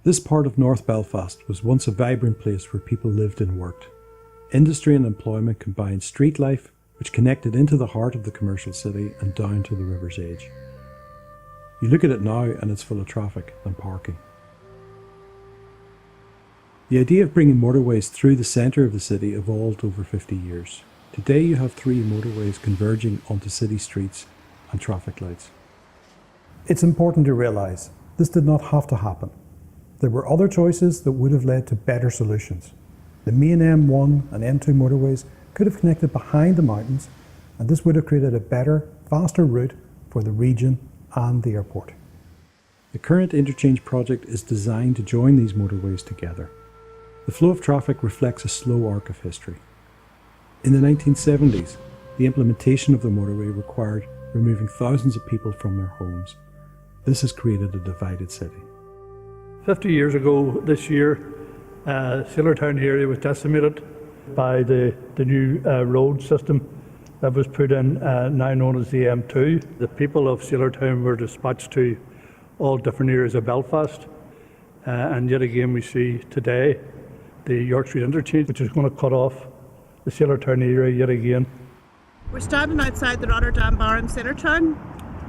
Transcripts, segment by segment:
This part of North Belfast was once a vibrant place where people lived and worked. Industry and employment combined street life, which connected into the heart of the commercial city and down to the river's edge. You look at it now and it's full of traffic and parking. The idea of bringing motorways through the centre of the city evolved over 50 years. Today you have 3 motorways converging onto city streets and traffic lights. It's important to realise this did not have to happen. There were other choices that would have led to better solutions. The main M1 and M2 motorways could have connected behind the mountains, and this would have created a better, faster route for the region and the airport. The current Interchange project is designed to join these motorways together. The flow of traffic reflects a slow arc of history. In the 1970s, the implementation of the motorway required removing thousands of people from their homes. This has created a divided city. 50 years ago this year, Sailortown area was decimated by the new road system that was put in, now known as the M2. The people of Sailortown were dispatched to all different areas of Belfast, and yet again we see today the York Street Interchange, which is going to cut off the Sailortown area yet again. We're standing outside the Rotterdam Bar in Sailortown,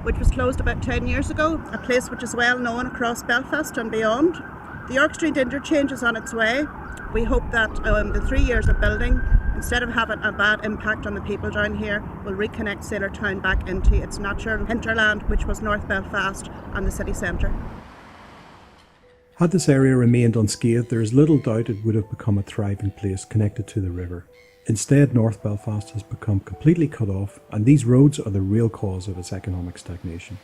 which was closed about 10 years ago, a place which is well known across Belfast and beyond. The York Street Interchange is on its way. We hope that the 3 years of building, instead of having a bad impact on the people down here, will reconnect Sailortown back into its natural hinterland, which was North Belfast and the city centre. Had this area remained unscathed, there is little doubt it would have become a thriving place connected to the river. Instead, North Belfast has become completely cut off, and these roads are the real cause of its economic stagnation.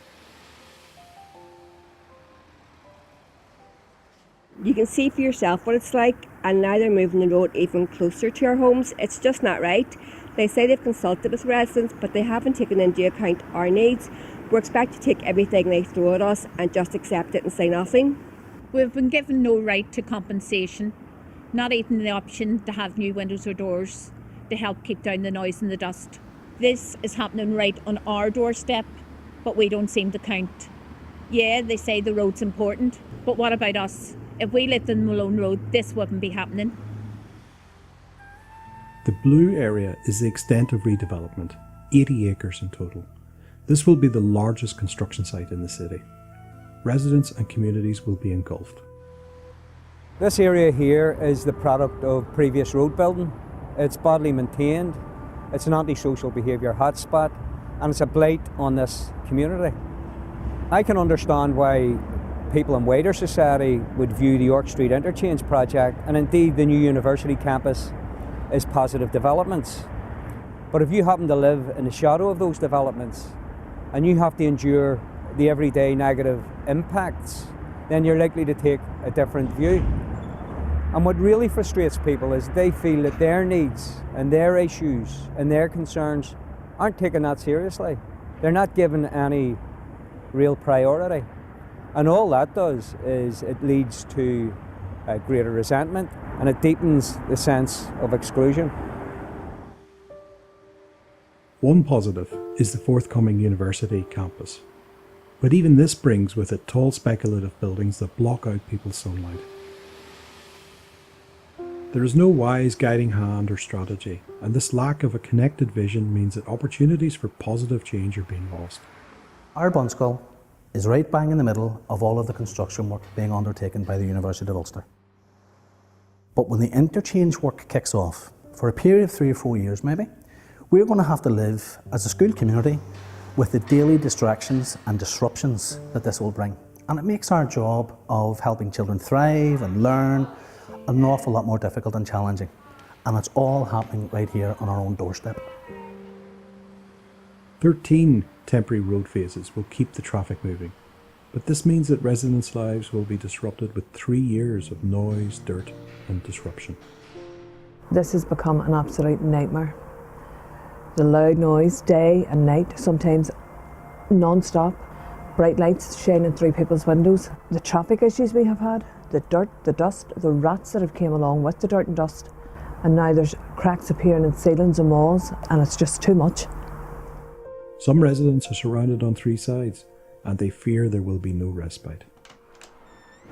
You can see for yourself what it's like, and now they're moving the road even closer to our homes. It's just not right. They say they've consulted with residents, but they haven't taken into account our needs. We're expected to take everything they throw at us and just accept it and say nothing. We've been given no right to compensation, not even the option to have new windows or doors to help keep down the noise and the dust. This is happening right on our doorstep, but we don't seem to count. Yeah, they say the road's important, but what about us? If we lived in Malone Road, this wouldn't be happening. The blue area is the extent of redevelopment, 80 acres in total. This will be the largest construction site in the city. Residents and communities will be engulfed. This area here is the product of previous road building. It's badly maintained, it's an antisocial behaviour hotspot, and it's a blight on this community. I can understand why people in wider society would view the York Street Interchange project, and indeed the new university campus, as positive developments. But if you happen to live in the shadow of those developments, and you have to endure the everyday negative impacts, then you're likely to take a different view. And what really frustrates people is they feel that their needs and their issues and their concerns aren't taken that seriously. They're not given any real priority. And all that does is it leads to greater resentment, and it deepens the sense of exclusion. One positive is the forthcoming university campus. But even this brings with it tall speculative buildings that block out people's sunlight. There is no wise guiding hand or strategy, and this lack of a connected vision means that opportunities for positive change are being lost. Our Bunskull is right bang in the middle of all of the construction work being undertaken by the University of Ulster. But when the interchange work kicks off, for a period of 3 or 4 years maybe, we're going to have to live as a school community with the daily distractions and disruptions that this will bring. And it makes our job of helping children thrive and learn an awful lot more difficult and challenging. And it's all happening right here on our own doorstep. 13 temporary road phases will keep the traffic moving, but this means that residents' lives will be disrupted with 3 years of noise, dirt and disruption. This has become an absolute nightmare. The loud noise, day and night, sometimes non-stop, bright lights shining through people's windows, the traffic issues we have had, the dirt, the dust, the rats that have came along with the dirt and dust, and now there's cracks appearing in ceilings and walls, and it's just too much. Some residents are surrounded on 3 sides, and they fear there will be no respite.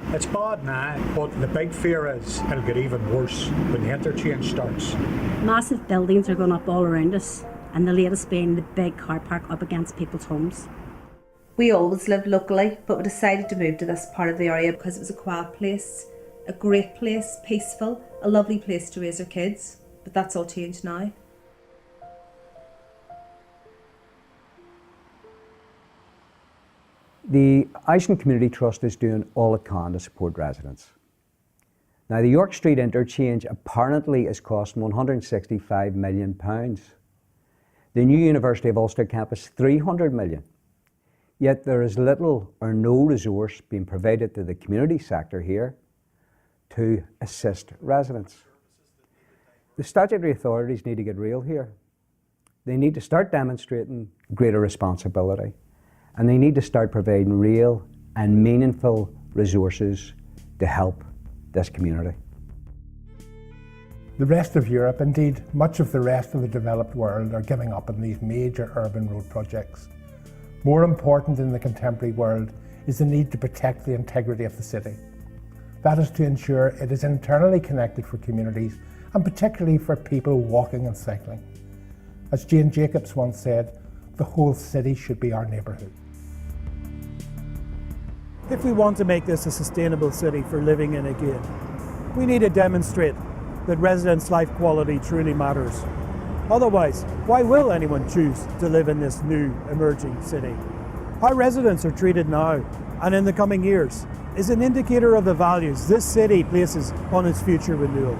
It's bad now, but the big fear is it'll get even worse when the interchange starts. Massive buildings are going up all around us, and the latest being the big car park up against people's homes. We always lived locally, but we decided to move to this part of the area because it was a quiet place, a great place, peaceful, a lovely place to raise our kids. But that's all changed now. The Ashton Community Trust is doing all it can to support residents. Now, the York Street Interchange apparently is costing £165 million. The new University of Ulster campus, £300 million. Yet there is little or no resource being provided to the community sector here to assist residents. The statutory authorities need to get real here. They need to start demonstrating greater responsibility, and they need to start providing real and meaningful resources to help this community. The rest of Europe, indeed much of the rest of the developed world, are giving up on these major urban road projects. More important in the contemporary world is the need to protect the integrity of the city. That is to ensure it is internally connected for communities, and particularly for people walking and cycling. As Jane Jacobs once said, the whole city should be our neighbourhood. If we want to make this a sustainable city for living in again, we need to demonstrate that residents' life quality truly matters. Otherwise, why will anyone choose to live in this new emerging city? How residents are treated now and in the coming years is an indicator of the values this city places on its future renewal.